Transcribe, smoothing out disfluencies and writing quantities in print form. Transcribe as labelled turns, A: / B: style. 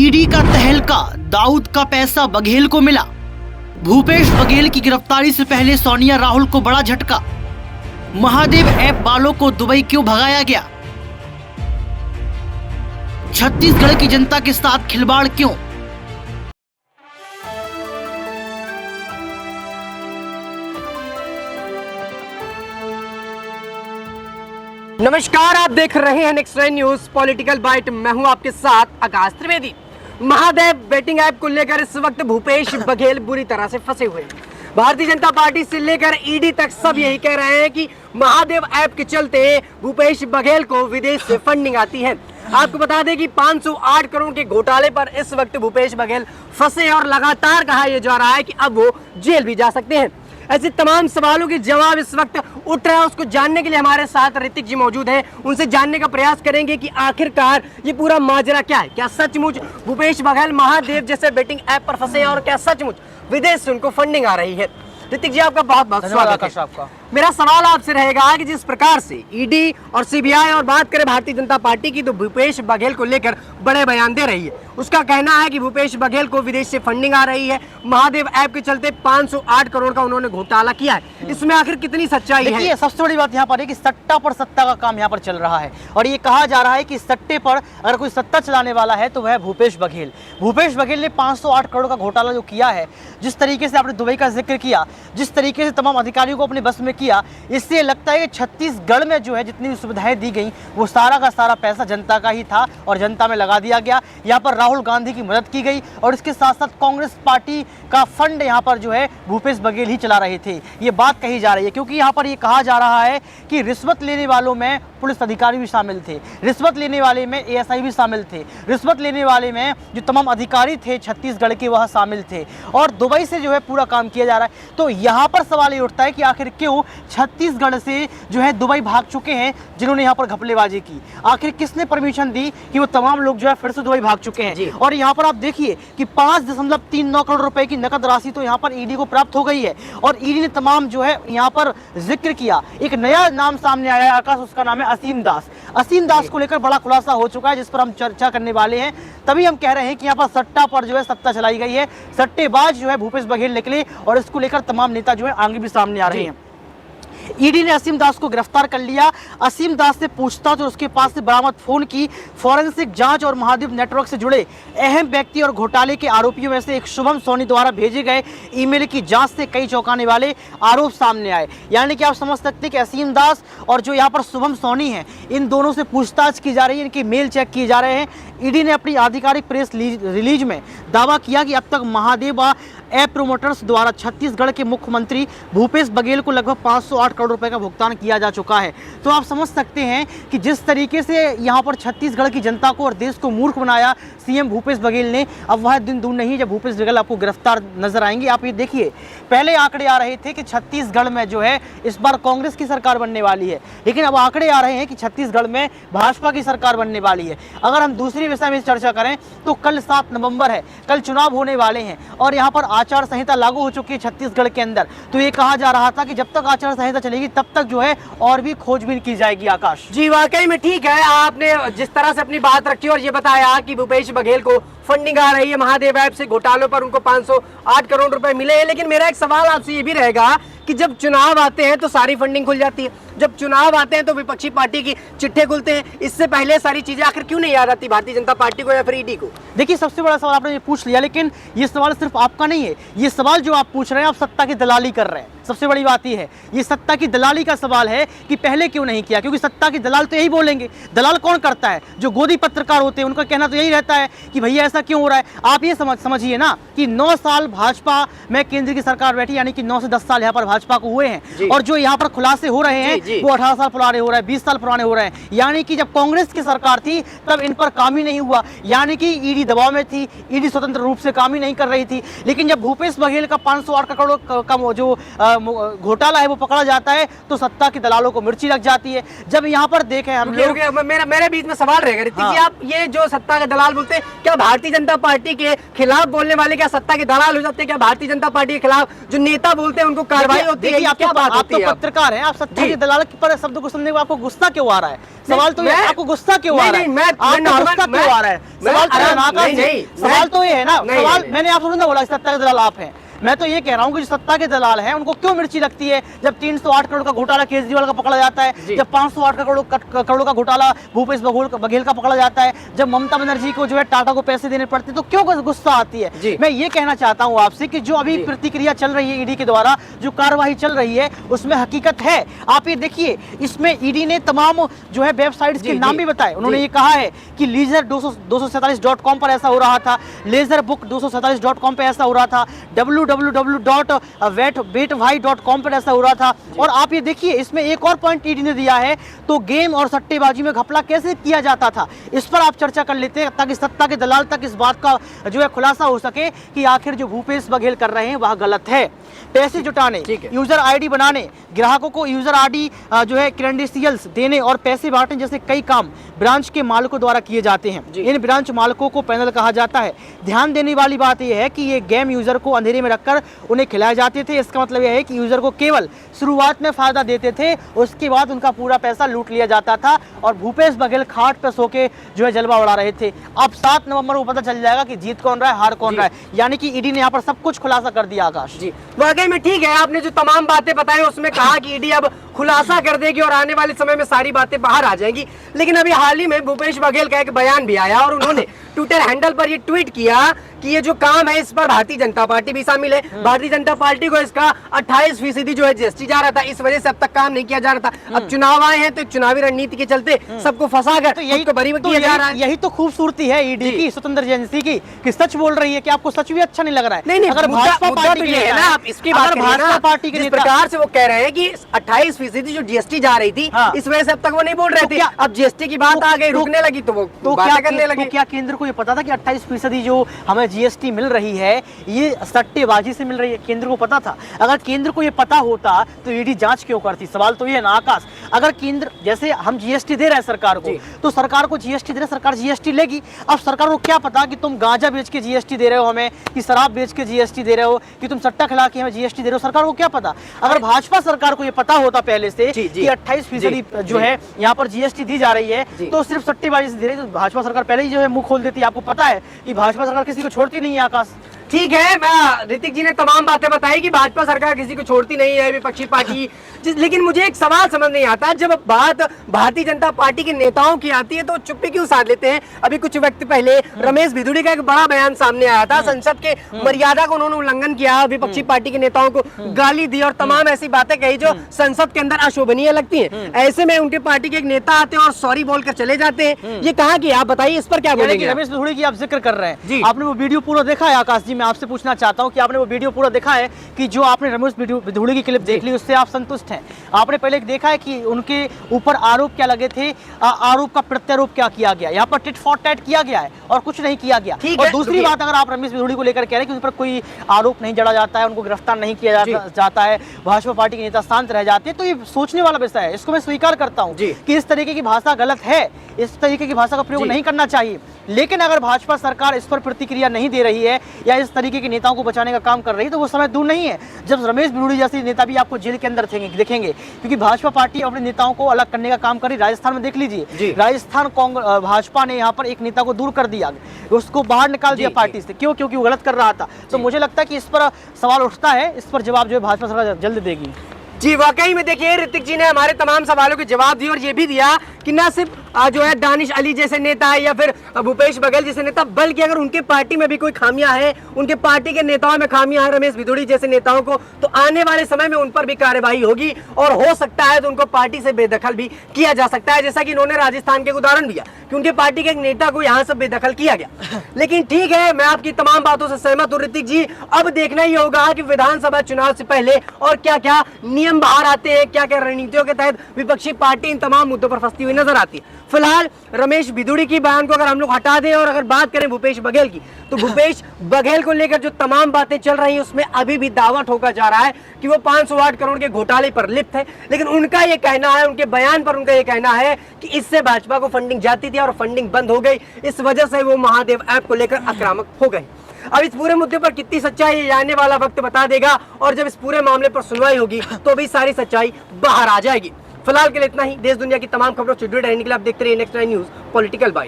A: ED का तहलका, दाऊद का पैसा बघेल को मिला। भूपेश बघेल की गिरफ्तारी से पहले सोनिया राहुल को बड़ा झटका। महादेव ऐप वालों को दुबई क्यों भगाया गया? छत्तीसगढ़ की जनता के साथ खिलवाड़ क्यों?
B: नमस्कार, आप देख रहे हैं Next Nine News political bite. मैं हूं आपके साथ आकाश त्रिवेदी। महादेव बेटिंग ऐप को लेकर इस वक्त भूपेश बघेल बुरी तरह से फंसे हुए हैं। भारतीय जनता पार्टी से लेकर ईडी तक सब यही कह रहे हैं कि महादेव ऐप के चलते भूपेश बघेल को विदेश से फंडिंग आती है। आपको बता दें कि 508 करोड़ के घोटाले पर इस वक्त भूपेश बघेल फंसे और लगातार कहा यह जा रहा है कि अब वो जेल भी जा सकते हैं। ऐसे तमाम सवालों के जवाब इस वक्त उठ रहे हैं। उसको जानने के लिए हमारे साथ ऋतिक जी मौजूद हैं। उनसे जानने का प्रयास करेंगे कि आखिरकार ये पूरा माजरा क्या है। क्या सचमुच भूपेश बघेल महादेव जैसे बेटिंग ऐप पर फंसे हैं और क्या सचमुच विदेश से उनको फंडिंग आ रही है? ऋतिक जी, आपका बहुत बहुत स्वागत है। आपका मेरा सवाल आपसे रहेगा कि जिस प्रकार से ईडी और सीबीआई और बात करें भारतीय जनता पार्टी की, तो भूपेश बघेल को लेकर बड़े बयान दे रही है। उसका कहना है कि भूपेश बघेल को विदेश से फंडिंग आ रही है। महादेव ऐप के चलते 508 करोड़ का उन्होंने घोटाला किया है। इसमें आखिर कितनी सच्चाई है?
C: सबसे बड़ी बात यहाँ पर है कि सट्टा पर सत्ता का काम यहाँ पर चल रहा है और ये कहा जा रहा है कि सट्टे पर अगर कोई सत्ता चलाने वाला है तो वह भूपेश बघेल। भूपेश बघेल ने 508 करोड़ का घोटाला जो किया है, जिस तरीके से आपने दुबई का जिक्र किया, जिस तरीके से तमाम अधिकारियों को अपने बस में किया, इससे लगता है कि छत्तीसगढ़ में जो है जितनी सुविधाएं दी गई वो सारा का सारा पैसा जनता का ही था और जनता में लगा दिया गया। यहाँ पर राहुल गांधी की मदद की गई और इसके साथ साथ कांग्रेस पार्टी का फंड यहाँ पर जो है भूपेश बघेल ही चला रहे थे। ये बात कही जा रही है क्योंकि यहाँ पर ये कहा जा रहा है कि रिश्वत लेने वालों में पुलिस अधिकारी भी शामिल थे, रिश्वत लेने वाले में एएसआई भी शामिल थे, रिश्वत लेने वाले में जो तमाम अधिकारी थे छत्तीसगढ़ के वह शामिल थे और दुबई से जो है पूरा काम किया जा रहा है। तो यहाँ पर सवाल ये उठता है कि आखिर क्यों छत्तीसगढ़ से जो है दुबई भाग चुके हैं जिन्होंने यहाँ पर घपलेबाजी की? आखिर किसने परमिशन दी कि वो तमाम लोग जो है फिर से दुबई भाग चुके हैं? और यहाँ पर आप देखिए कि 5.39 करोड़ रुपए की नकद राशि तो यहाँ पर ईडी को प्राप्त हो गई है और ईडी ने तमाम जो है यहाँ पर जिक्र किया। एक नया नाम सामने आया है आकाश, उसका नाम है असीम दास। असीम दास को लेकर बड़ा खुलासा हो चुका है जिस पर हम चर्चा करने वाले हैं। तभी हम कह रहे हैं कि यहाँ पर सट्टा पर जो है सत्ता चलाई गई है, सट्टेबाज जो है भूपेश बघेल निकले और इसको लेकर तमाम नेता जो है आगे भी सामने आ रहे हैं। ईडी ने असीम दास को गिरफ्तार कर लिया। असीम दास से पूछताछ और उसके पास से बरामद फोन की फॉरेंसिक जांच और महादेव नेटवर्क से जुड़े अहम व्यक्ति और घोटाले के आरोपियों में से एक शुभम सोनी द्वारा भेजे गए ईमेल की जांच से कई चौंकाने वाले आरोप सामने आए। यानी कि आप समझ सकते हैं कि असीम दास और जो यहाँ पर शुभम सोनी हैं, इन दोनों से पूछताछ की जा रही है, इनके मेल चेक किए जा रहे हैं। ईडी ने अपनी आधिकारिक प्रेस रिलीज में दावा किया कि अब तक महादेव ऐप प्रोमोटर्स द्वारा छत्तीसगढ़ के मुख्यमंत्री भूपेश बघेल को लगभग 508 करोड़ रुपए का भुगतान किया जा चुका है। तो आप समझ सकते हैं कि जिस तरीके से यहाँ पर छत्तीसगढ़ की जनता को और देश को मूर्ख बनाया सीएम भूपेश बघेल ने, अब वह दिन दूर नहीं जब भूपेश बघेल आपको गिरफ्तार नजर आएंगे। आप ये देखिए, पहले आंकड़े आ रहे थे कि छत्तीसगढ़ में जो है इस बार कांग्रेस की सरकार बनने वाली है, लेकिन अब आंकड़े आ रहे हैं कि छत्तीसगढ़ में भाजपा की सरकार बनने वाली है। अगर हम दूसरी विषय में चर्चा करें तो कल 7 नवंबर है, कल चुनाव होने वाले हैं और यहाँ पर आचार संहिता लागू हो चुकी है छत्तीसगढ़ के अंदर। तो ये कहा जा रहा था कि जब तक आचार संहिता चलेगी तब तक जो है और भी खोजबीन की जाएगी। आकाश
B: जी, वाकई में ठीक है। आपने जिस तरह से अपनी बात रखी और ये बताया कि भूपेश बघेल को फंडिंग आ रही है महादेव ऐप से, घोटालों पर उनको 508 करोड़ रुपए मिले हैं, लेकिन मेरा एक सवाल आपसे ये भी रहेगा कि जब चुनाव आते हैं तो सारी फंडिंग खुल जाती है, जब चुनाव आते हैं तो विपक्षी पार्टी की चिट्ठे खुलते हैं, इससे पहले सारी चीजें आखिर क्यों नहीं याद आती भारतीय जनता पार्टी को या फिर ईडी को?
C: देखिए, सबसे बड़ा सवाल आपने ये पूछ लिया, लेकिन ये सवाल सिर्फ आपका नहीं है। ये सवाल जो आप पूछ रहे हैं, आप सत्ता की दलाली कर रहे हैं। सबसे बड़ी बात यह है, ये सत्ता की दलाली का सवाल है कि पहले क्यों नहीं किया, क्योंकि सत्ता की दलाल तो यही बोलेंगे। दलाल कौन करता है? जो गोदी पत्रकार होते हैं, उनका कहना तो यही रहता है कि भैया ऐसा क्यों हो रहा है। आप ये समझिए ना कि 9 साल भाजपा में केंद्र की सरकार बैठी, यानी कि 9 से 10 साल यहाँ पर भाजपा को हुए हैं और जो यहाँ पर खुलासे हो रहे हैं वो 18 साल पुराने हो रहे हैं, 20 साल पुराने हो रहे हैं। यानी कि जब कांग्रेस की सरकार थी तब इन पर काम ही नहीं हुआ, यानी कि ईडी दबाव में थी, ईडी स्वतंत्र रूप से काम ही नहीं कर रही थी। लेकिन जब भूपेश बघेल का 508 करोड़ का जो घोटाला है वो पकड़ा जाता है तो सत्ता के दलालों को मिर्ची लग जाती है। जब यहाँ पर देखें हम लोग,
B: मेरे बीच में सवाल रहेगा ऋतिक जी, आप ये जो सत्ता के दलाल बोलते हैं, क्या भारतीय जनता पार्टी के खिलाफ बोलने वाले क्या सत्ता के दलाल हो जाते हैं? क्या भारतीय जनता पार्टी के खिलाफ जो नेता बोलते हैं उनको कार्रवाई होती है?
C: आप तो पत्रकार हैं, आप सत्ता के दलाल पर शब्द को सुनने में आपको गुस्सा क्यों आ रहा है? सवाल तो ये, आपको गुस्सा क्यों आ रहा है? सवाल तो ये है ना, सवाल मैंने आपको नहीं बोला सत्ता के दलाल आप हैं, मैं तो ये कह रहा हूँ कि जो सत्ता के दलाल हैं उनको क्यों मिर्ची लगती है जब 308 करोड़ का घोटाला केजरीवाल का पकड़ा जाता है, जब 508 करोड़ का घोटाला भूपेश बघेल का पकड़ा जाता है, जब ममता बनर्जी को जो है टाटा को पैसे देने पड़ते हैं, तो क्यों गुस्सा आती है? मैं ये कहना चाहता हूँ आपसे कि जो अभी प्रतिक्रिया चल रही है ईडी के द्वारा, जो कार्रवाई चल रही है उसमें हकीकत है। आप ये देखिए, इसमें ईडी ने तमाम जो है वेबसाइट्स के नाम भी बताए। उन्होंने ये कहा है कि लीजर 247.com पर ऐसा हो रहा था, लेजर बुक 247.com पर ऐसा हो रहा था, www.betbhai.com पर ऐसा हो रहा था। और आप ये देखिए, इसमें एक और पॉइंट ईडी ने दिया है, तो गेम और सट्टेबाजी में घपला कैसे किया जाता था, इस पर आप चर्चा कर लेते हैं ताकि सत्ता के दलाल तक इस बात का जो है खुलासा हो सके कि आखिर जो भूपेश बघेल कर रहे हैं वह गलत है। पैसे जुटाने, यूजर आईडी बनाने, ग्राहकों को यूजर आईडी जो है क्रेडेंशियल्स देने और पैसे बांटने जैसे कई काम ब्रांच के मालिकों द्वारा किए जाते हैं। इन ब्रांच मालिकों को पैनल कहा जाता है। ध्यान देने वाली बात यह है कि ये गेम यूजर को अंधेरे में रखकर उन्हें खिलाए जाते थे। इसका मतलब यह है कि यूजर को केवल शुरुआत में फायदा देते थे, उसके बाद उनका पूरा पैसा लूट लिया जाता था और भूपेश बघेल खाट पर सो के जो है जलवा उड़ा रहे थे। अब 7 नवंबर को पता चल जाएगा कि जीत कौन रहा है, हार कौन रहा है। यानी कि ईडी ने यहाँ पर सब कुछ खुलासा कर दिया। आकाश जी,
B: वाकई में ठीक है, आपने जो तमाम बातें बताई उसमें कहा कि ईडी अब खुलासा कर देगी और आने वाले समय में सारी बातें बाहर आ जाएंगी। लेकिन अभी हाल ही में भूपेश बघेल का एक बयान भी आया और उन्होंने ट्विटर हैंडल पर ये ट्वीट किया कि ये जो काम है इस पर भारतीय जनता पार्टी भी शामिल है। भारतीय जनता पार्टी को इसका 28% जो है जीएसटी जा रहा था, इस वजह से अब तक काम नहीं किया जा रहा था। अब चुनाव आए हैं तो चुनावी रणनीति के चलते सबको फंसाकर
C: तो यही तो बरी किया जा रहा है। यही तो खूबसूरती है ईडी की, स्वतंत्र एजेंसी की, कि सच बोल रही है कि आपको सच भी अच्छा नहीं लग रहा है।
B: नहीं, अगर भाजपा पार्टी के है ना, आप इसकी बात
C: भाजपा पार्टी के
B: प्रकार से वो कह रहे हैं कि 28% जो जीएसटी जा रही थी, इस वजह से अब तक वो नहीं बोल रहे थे। अब जीएसटी की बात आ गई, रुकने लगी तो वो बातें करने लगे।
C: क्या केंद्र को ये पता था कि 28% जो हमें जीएसटी मिल रही है ये सट्टेबाजी से मिल रही है? केंद्र को पता था? अगर केंद्र को ये पता होता तो ईडी जांच क्यों करती? सवाल तो ये है ना आकाश। अगर केंद्र, जैसे हम जीएसटी दे रहे हैं सरकार को, तो सरकार को जीएसटी दे रहे, सरकार जीएसटी लेगी। अब सरकार को क्या पता कि तुम गांजा बेच के जीएसटी दे रहे हो हमें, कि शराब बेच के जीएसटी दे रहे हो, कि तुम सट्टा खिला के हमें जीएसटी दे रहे हो? सरकार को क्या पता? अगर भाजपा सरकार को ये पता होता पहले से कि 28% जो है यहाँ पर जीएसटी दी जा रही है, तो सिर्फ सट्टेबाजी से दे रही है, तो भाजपा सरकार पहले ही जो है मुंह खोल देती है। आपको पता है कि भाजपा सरकार किसी को छोड़ती नहीं है। आकाश
B: ठीक है, मैं ऋतिक जी ने तमाम बातें बताई कि भाजपा सरकार किसी को छोड़ती नहीं है, विपक्षी पार्टी। लेकिन मुझे एक सवाल समझ नहीं आता, जब बात भारतीय जनता पार्टी के नेताओं की आती है तो चुप्पी क्यों साध लेते हैं? अभी कुछ वक्त पहले रमेश भिदुड़ी का एक बड़ा बयान सामने आया था, संसद के मर्यादा को उन्होंने उल्लंघन किया, विपक्षी पार्टी के नेताओं को गाली दी और तमाम ऐसी बातें कही जो संसद के अंदर अशोभनीय लगती है। ऐसे में उनके पार्टी के एक नेता आते हैं और सॉरी बोलकर चले जाते हैं। ये कहा कि आप बताइए इस पर क्या बोलेंगे?
C: रमेश भिदुड़ी की आप जिक्र कर रहे हैं, आपने वो वीडियो पूरा देखा है? आकाश जी, मैं आपसे पूछना चाहता हूं कि आपने वो वीडियो पूरा देखा है कि जो आपने रमेश भिदुड़ी की क्लिप देख ली उससे आप संतुष्ट हैं? आपने पहले देखा है कि उनके ऊपर आरोप क्या लगे थे, आरोप का प्रत्यारोप क्या किया गया? यहाँ पर टिट फॉर टैट किया गया है और कुछ नहीं किया गया। और दूसरी बात, अगर आप रमेश भिदुड़ी को लेकर कह रहे हैं कि उन पर कोई आरोप नहीं जड़ा जाता है, उनको गिरफ्तार नहीं किया जाता है, भाजपा पार्टी के नेता शांत रह जाते हैं, तो ये सोचने वाला विषय है। इसको मैं स्वीकार करता हूँ कि इस तरीके की भाषा गलत है, इस तरीके की भाषा का प्रयोग नहीं करना चाहिए। लेकिन अगर भाजपा सरकार इस पर प्रतिक्रिया नहीं दे रही है या इस तरीके के नेताओं को बचाने का काम कर रही है, तो वो समय दूर नहीं है जब रमेश भिदुड़ी जैसे नेता भी आपको जेल के अंदर देखेंगे, क्योंकि भाजपा पार्टी अपने नेताओं को अलग करने का काम कर रही। राजस्थान में देख लीजिए, राजस्थान कांग्रेस भाजपा ने यहाँ पर एक नेता को दूर कर दिया, उसको बाहर निकाल दिया पार्टी से। क्यों? क्योंकि वो गलत कर रहा था। तो मुझे लगता है कि इस पर सवाल उठता है, इस पर जवाब जो है भाजपा सरकार जल्द देगी।
B: जी, वाकई में देखिए ऋतिक जी ने हमारे तमाम सवालों के जवाब दिए और ये भी दिया कि ना सिर्फ जो है दानिश अली जैसे नेता है या फिर भूपेश बघेल जैसे नेता, बल्कि अगर उनके पार्टी में भी कोई खामियां है, उनके पार्टी के नेताओं में खामियां है, रमेश भिदुड़ी जैसे नेताओं को, तो आने वाले समय में उन पर भी कार्यवाही होगी और हो सकता है तो उनको पार्टी से बेदखल भी किया जा सकता है, जैसा कि इन्होंने राजस्थान के उदाहरण दिया कि उनके पार्टी के एक नेता को यहाँ से बेदखल किया गया। लेकिन ठीक है, मैं आपकी तमाम बातों से सहमत हूँ ऋतिक जी। अब देखना ही होगा कि विधानसभा चुनाव से पहले और क्या क्या नियम बाहर आते हैं, क्या क्या रणनीतियों के तहत विपक्षी पार्टी इन तमाम मुद्दों पर फंसती हुई नजर आती है। फिलहाल रमेश बिदुड़ी की बयान को अगर हम लोग हटा दें और अगर बात करें भूपेश बघेल की, तो भूपेश बघेल को लेकर जो तमाम बातें चल रही हैं उसमें अभी भी दावा ठोका जा रहा है कि वो 508 करोड़ के घोटाले पर लिप्त है। लेकिन उनका ये कहना है, उनके बयान पर उनका ये कहना है कि इससे भाजपा को फंडिंग जाती थी और फंडिंग बंद हो गई, इस वजह से वो महादेव ऐप को लेकर आक्रामक हो गए। अब इस पूरे मुद्दे पर कितनी सच्चाई है, आने वाला वक्त बता देगा, और जब इस पूरे मामले पर सुनवाई होगी तो भी सारी सच्चाई बाहर आ जाएगी। फिलहाल के लिए इतना ही। देश दुनिया की तमाम खबरों से जुड़े रहने के लिए आप देखते रहिए नेक्स्ट 9 न्यूज पॉलिटिकल बाइट।